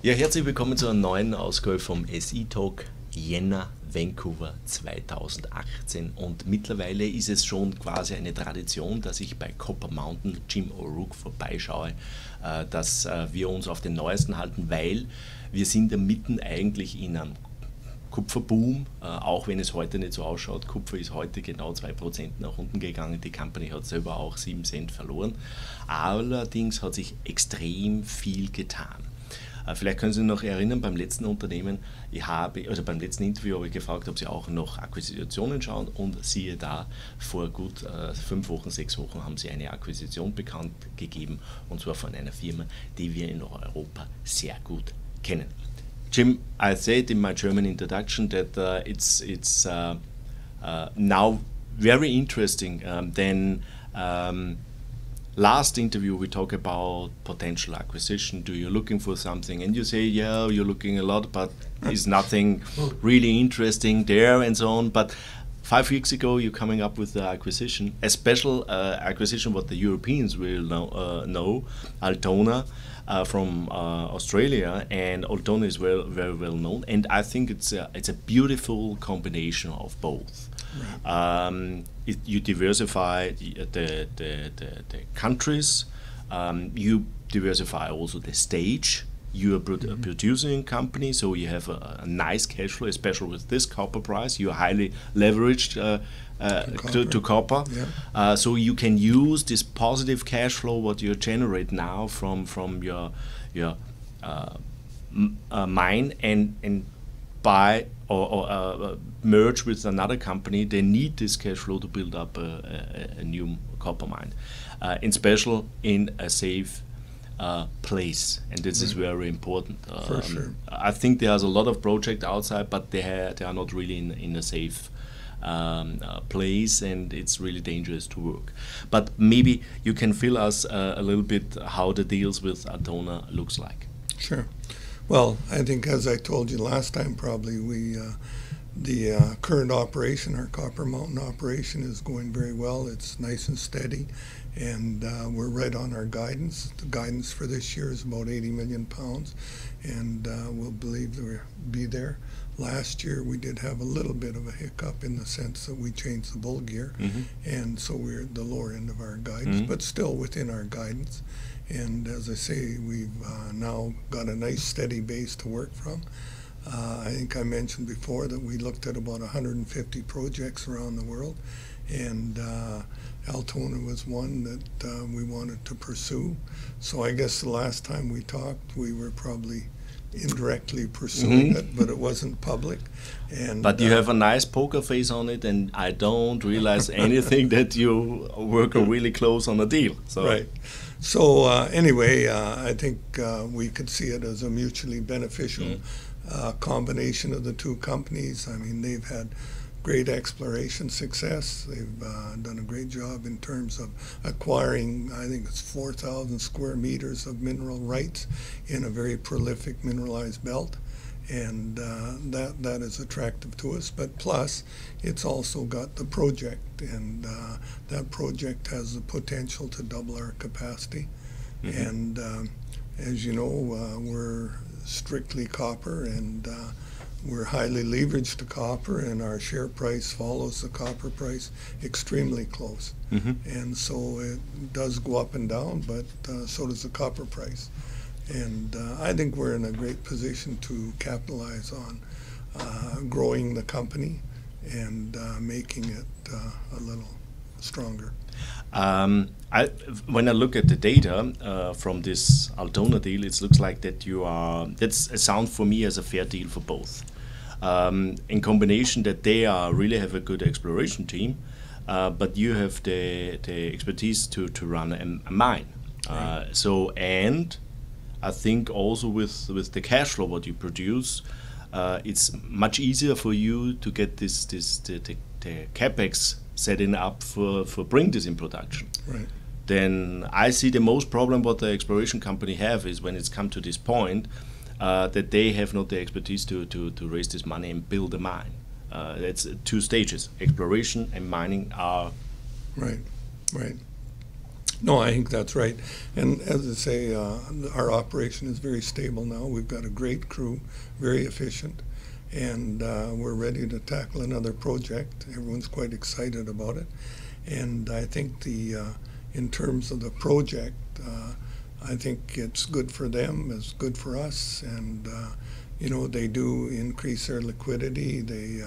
Ja, herzlich willkommen zu einer neuen Ausgabe vom SI-Talk Jänner Vancouver 2018 und mittlerweile ist es schon quasi eine Tradition, dass ich bei Copper Mountain Jim Rourke vorbeischaue, dass wir uns auf den Neuesten halten, weil wir sind da mitten eigentlich in einem Kupferboom, auch wenn es heute nicht so ausschaut. Kupfer ist heute genau 2% nach unten gegangen, die Company hat selber auch 7 Cent verloren, allerdings hat sich extrem viel getan. Vielleicht können Sie sich noch erinnern, beim letzten Unternehmen, beim letzten Interview habe ich gefragt, ob Sie auch noch Akquisitionen schauen und siehe da, vor gut 5 Wochen, 6 Wochen haben Sie eine Akquisition bekannt gegeben und zwar von einer Firma, die wir in Europa sehr gut kennen. Jim, I said in my German introduction that it's now very interesting than last interview we talked about potential acquisition. Do you looking for something? And you say, yeah, you're looking a lot, but there's nothing really interesting there and so on. But 5 weeks ago, you're coming up with the acquisition, a special acquisition what the Europeans will know, Altona from Australia, and Altona is very well known. And I think it's a beautiful combination of both. Right. You diversify the countries, you diversify also the stage. You are a producing company, so you have a nice cash flow, especially with this copper price. You are highly leveraged to copper. Yeah. So you can use this positive cash flow what you generate now from your mine and buy or merge with another company. They need this cash flow to build up a new copper mine, in special in a safe place, and this is very important. For sure. I think there's a lot of projects outside, but they are not really in a safe place, and it's really dangerous to work. But maybe you can fill us a little bit how the deals with Altona looks like. Sure. Well, I think as I told you last time, probably the current operation, our Copper Mountain operation, is going very well. It's nice and steady, and we're right on our guidance. The guidance for this year is about 80 million pounds, and we'll believe that we'll be there. Last year we did have a little bit of a hiccup in the sense that we changed the bull gear, and so we're at the lower end of our guidance, but still within our guidance. And as I say, we've now got a nice steady base to work from. I think I mentioned before that we looked at about 150 projects around the world, and Altona was one that we wanted to pursue. So I guess the last time we talked, we were probably indirectly pursuing it, but it wasn't public. And but you have a nice poker face on it, and I don't realize anything that you work really close on a deal. So. Right. So anyway, I think we could see it as a mutually beneficial combination of the two companies. I mean, they've had great exploration success. They've done a great job in terms of acquiring, I think it's 4,000 square meters of mineral rights in a very prolific mineralized belt. And that is attractive to us. But plus, it's also got the project, and that project has the potential to double our capacity. And as you know, we're strictly copper, and we're highly leveraged to copper, and our share price follows the copper price extremely close. And so it does go up and down, but so does the copper price. And I think we're in a great position to capitalize on growing the company and making it a little stronger. When I look at the data from this Altona deal, it looks like that that's a sound for me as a fair deal for both. In combination that they really have a good exploration team, but you have the expertise to run a mine. And I think also with the cash flow what you produce, it's much easier for you to get the capex setting up for bring this in production. Right. Then I see the most problem what the exploration company have is when it's come to this point that they have not the expertise to raise this money and build a mine. It's 2 stages. Exploration and mining are right. No, I think that's right. And as I say, our operation is very stable now. We've got a great crew, very efficient, and we're ready to tackle another project. Everyone's quite excited about it. And I think in terms of the project, I think it's good for them, it's good for us, and they do increase their liquidity. They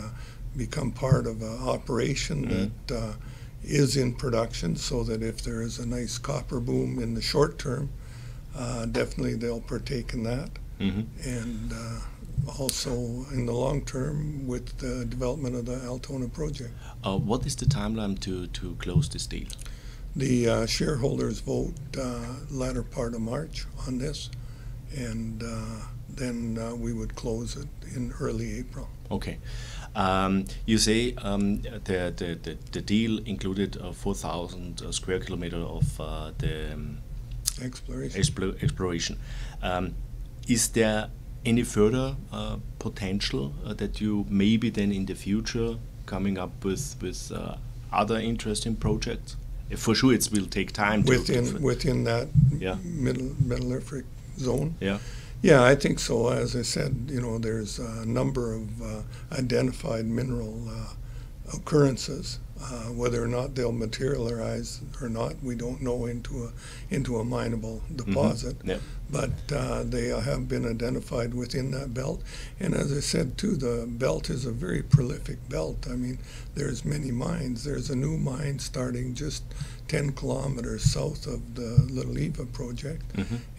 become part of an operation that is in production, so that if there is a nice copper boom in the short term, definitely they'll partake in that. And also in the long term with the development of the Altona project. What is the timeline to close this deal? The shareholders vote latter part of March on this, and then we would close it in early April. Okay. You say the deal included 4,000 square kilometers of the exploration. Is there any further potential that you maybe then in the future coming up with other interesting projects? For sure, it will take time within that metalliferous zone. Yeah, I think so. As I said, there's a number of identified mineral occurrences. Whether or not they'll materialize or not, we don't know into a mineable deposit. But they have been identified within that belt. And as I said too, the belt is a very prolific belt. I mean, there's many mines. There's a new mine starting just 10 kilometers south of the Little Eva project,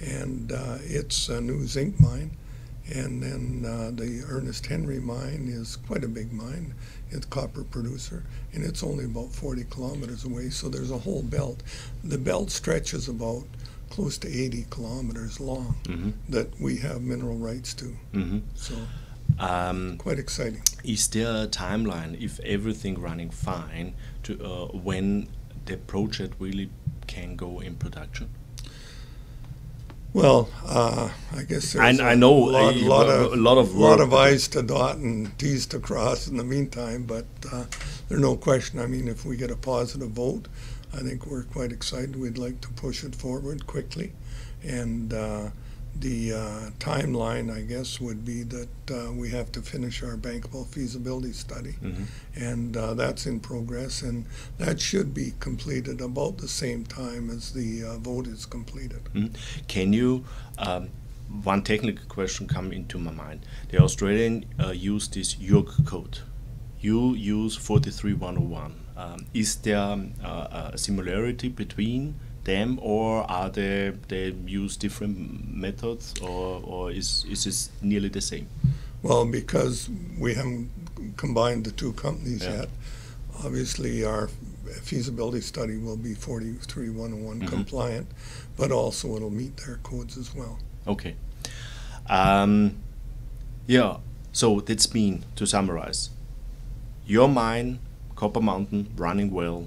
and it's a new zinc mine. And then the Ernest Henry mine is quite a big mine. It's a copper producer, and it's only about 40 kilometers away. So there's a whole belt. The belt stretches about close to 80 kilometers long that we have mineral rights to. So quite exciting. Is there a timeline, if everything running fine, to when the project really can go in production? Well, I guess there's I know a lot of I's to dot and T's to cross in the meantime, but there's no question. I mean, if we get a positive vote, I think we're quite excited. We'd like to push it forward quickly, and the timeline, I guess, would be that we have to finish our bankable feasibility study, and that's in progress, and that should be completed about the same time as the vote is completed. Can you, one technical question come into my mind. The Australian use this JORC-Code. You use 43101. Is there a similarity between them, or are they use different methods, or is it nearly the same? Well, because we haven't combined the two companies yet, obviously our feasibility study will be 43101 compliant, but also it'll meet their codes as well. Okay. Yeah, so that's mean, to summarize, your mine, Copper Mountain, running well.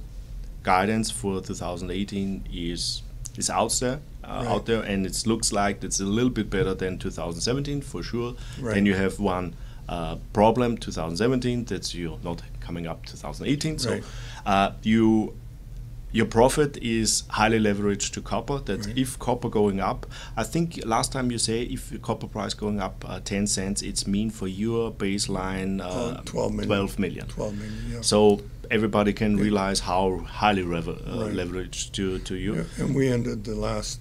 Guidance for 2018 is out there, and it looks like it's a little bit better than 2017 for sure. Then you have one problem 2017 that you're not coming up 2018. So your profit is highly leveraged to copper. That if copper going up, I think last time you say if the copper price going up 10 cents, it's mean for your baseline 12 million. Yeah. So everybody can realize how highly leveraged to you. Yeah, and we ended the last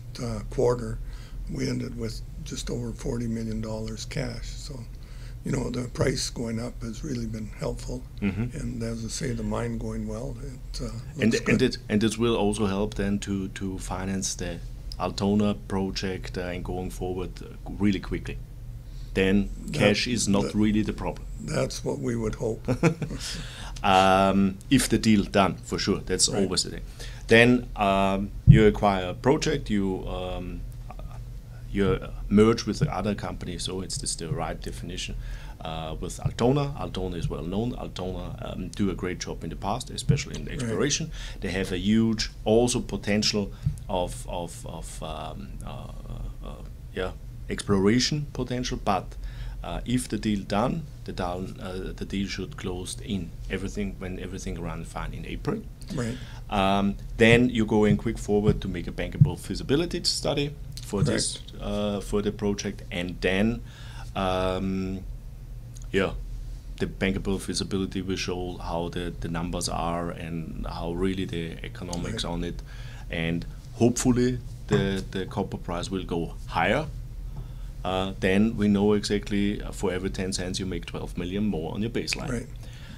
quarter, we ended with just over $40 million cash. So, the price going up has really been helpful. And as I say, the mine going well, it looks good. And it will also help then to finance the Altona project and going forward really quickly. Then cash is not really the problem. That's what we would hope. If the deal done, for sure, that's always the thing. Then you acquire a project, you merge with the other company, so it's just the right definition. With Altona. Altona is well known. Altona do a great job in the past, especially in the exploration. They have a huge also potential of exploration potential, but if the deal done, the deal should close in when everything runs fine in April. Right. Then you go in quick forward to make a bankable feasibility study for Correct. this for the project, and then the bankable feasibility will show how the numbers are and how really the economics Right. on it, and hopefully the copper price will go higher. Then we know exactly for every 10 cents you make 12 million more on your baseline. Right.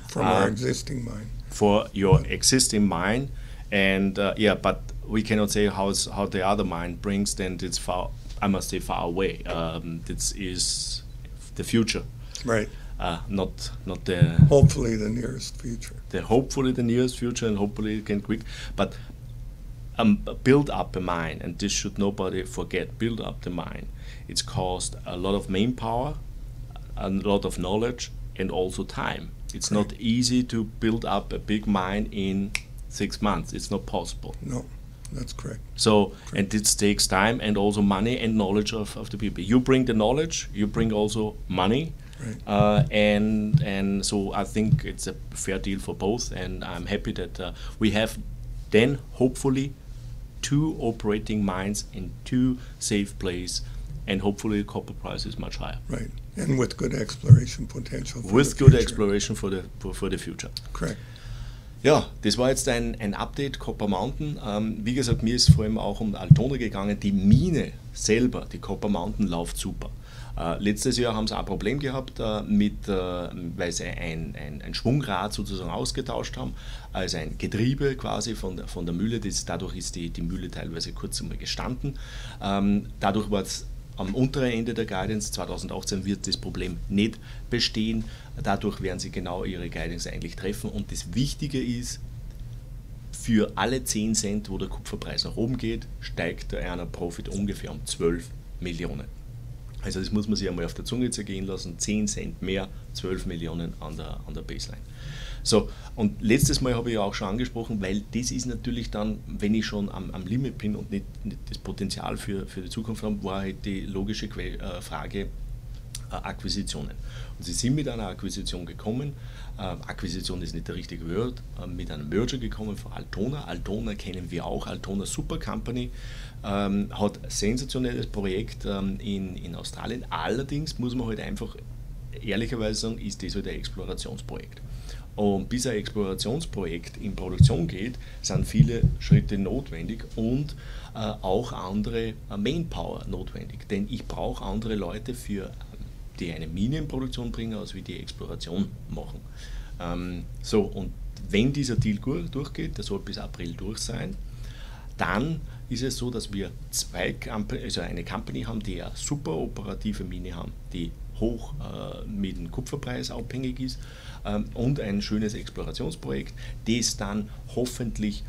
From our existing mine. For your existing mine, and but we cannot say how the other mine brings. Then it's far, I must say, far away. This is the future, Right. not the Hopefully the nearest future. hopefully the nearest future, and hopefully it can quick. But build up a mine, and this should nobody forget. Build up the mine. It's cost a lot of manpower, a lot of knowledge, and also time. It's not easy to build up a big mine in 6 months. It's not possible. No, that's correct. So, and this takes time and also money and knowledge of the people. You bring the knowledge, you bring also money, Right. and so I think it's a fair deal for both. And I'm happy that we have then hopefully 2 operating mines in 2 safe places, and hopefully the copper price is much higher. Right. And with good exploration potential for With the good future. exploration for the future. Correct. Ja, das war jetzt ein Update Copper Mountain. Wie gesagt, mir ist vor allem auch um Altona gegangen. Die Mine selber, die Copper Mountain, läuft super. Letztes Jahr haben sie ein Problem gehabt, weil sie ein Schwungrad sozusagen ausgetauscht haben, also ein Getriebe quasi von der Mühle. Dadurch ist die Mühle teilweise kurz einmal gestanden. Dadurch war es am unteren Ende der Guidance. 2018 wird das Problem nicht bestehen. Dadurch werden sie genau ihre Guidance eigentlich treffen. Und das Wichtige ist, für alle 10 Cent, wo der Kupferpreis nach oben geht, steigt der Earner Profit ungefähr um 12 Millionen. Also das muss man sich einmal auf der Zunge zergehen lassen. 10 Cent mehr, 12 Millionen an der Baseline. So, und letztes Mal habe ich ja auch schon angesprochen, weil das ist natürlich dann, wenn ich schon am Limit bin und nicht das Potenzial für die Zukunft habe, war halt die logische Frage Akquisitionen. Und sie sind mit einer Akquisition gekommen. Akquisition ist nicht der richtige Wort, mit einem Merger gekommen von Altona. Altona kennen wir auch, Altona Super Company, hat ein sensationelles Projekt in Australien. Allerdings muss man halt einfach ehrlicherweise sagen, ist das halt ein Explorationsprojekt. Und bis ein Explorationsprojekt in Produktion geht, sind viele Schritte notwendig und auch andere Manpower notwendig. Denn ich brauche andere Leute, die eine Mine in Produktion bringen, als wie die Exploration machen. Und wenn dieser Deal gut durchgeht, der soll bis April durch sein, dann ist es so, dass wir eine Company haben, die eine super operative Mine haben, die hoch mit dem Kupferpreis abhängig ist, und ein schönes Explorationsprojekt, das dann hoffentlich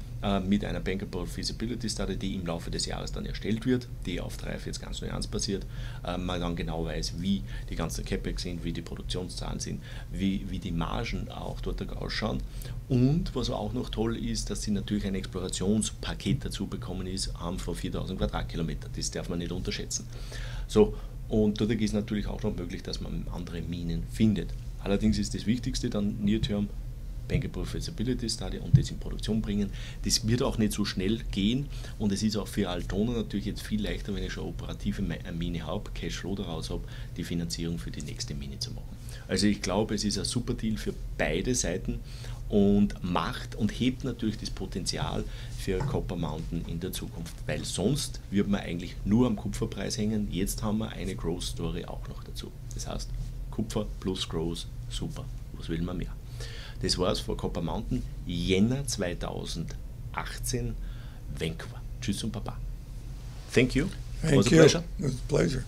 mit einer Bankable Feasibility Study, die im Laufe des Jahres dann erstellt wird, die auf 43 ganz neu basiert, man dann genau weiß, wie die ganzen CapEx sind, wie die Produktionszahlen sind, wie die Margen auch dort ausschauen. Und was auch noch toll ist, dass sie natürlich ein Explorationspaket dazu bekommen haben von 4000 Quadratkilometer. Das darf man nicht unterschätzen. So, und dadurch ist natürlich auch noch möglich, dass man andere Minen findet. Allerdings ist das Wichtigste dann Near-Term Bankable Feasibility Study und das in Produktion bringen. Das wird auch nicht so schnell gehen, und es ist auch für Altona natürlich jetzt viel leichter, wenn ich schon operative Mine habe, Cashflow daraus habe, die Finanzierung für die nächste Mine zu machen. Also ich glaube, es ist ein super Deal für beide Seiten und macht und hebt natürlich das Potenzial für Copper Mountain in der Zukunft, weil sonst würde man eigentlich nur am Kupferpreis hängen. Jetzt haben wir eine Growth Story auch noch dazu. Das heißt, Kupfer plus Growth, super. Was will man mehr? Das war es von Copper Mountain, Jänner 2018, Vancouver. Tschüss und Baba. Thank you. Thank you. It was a pleasure.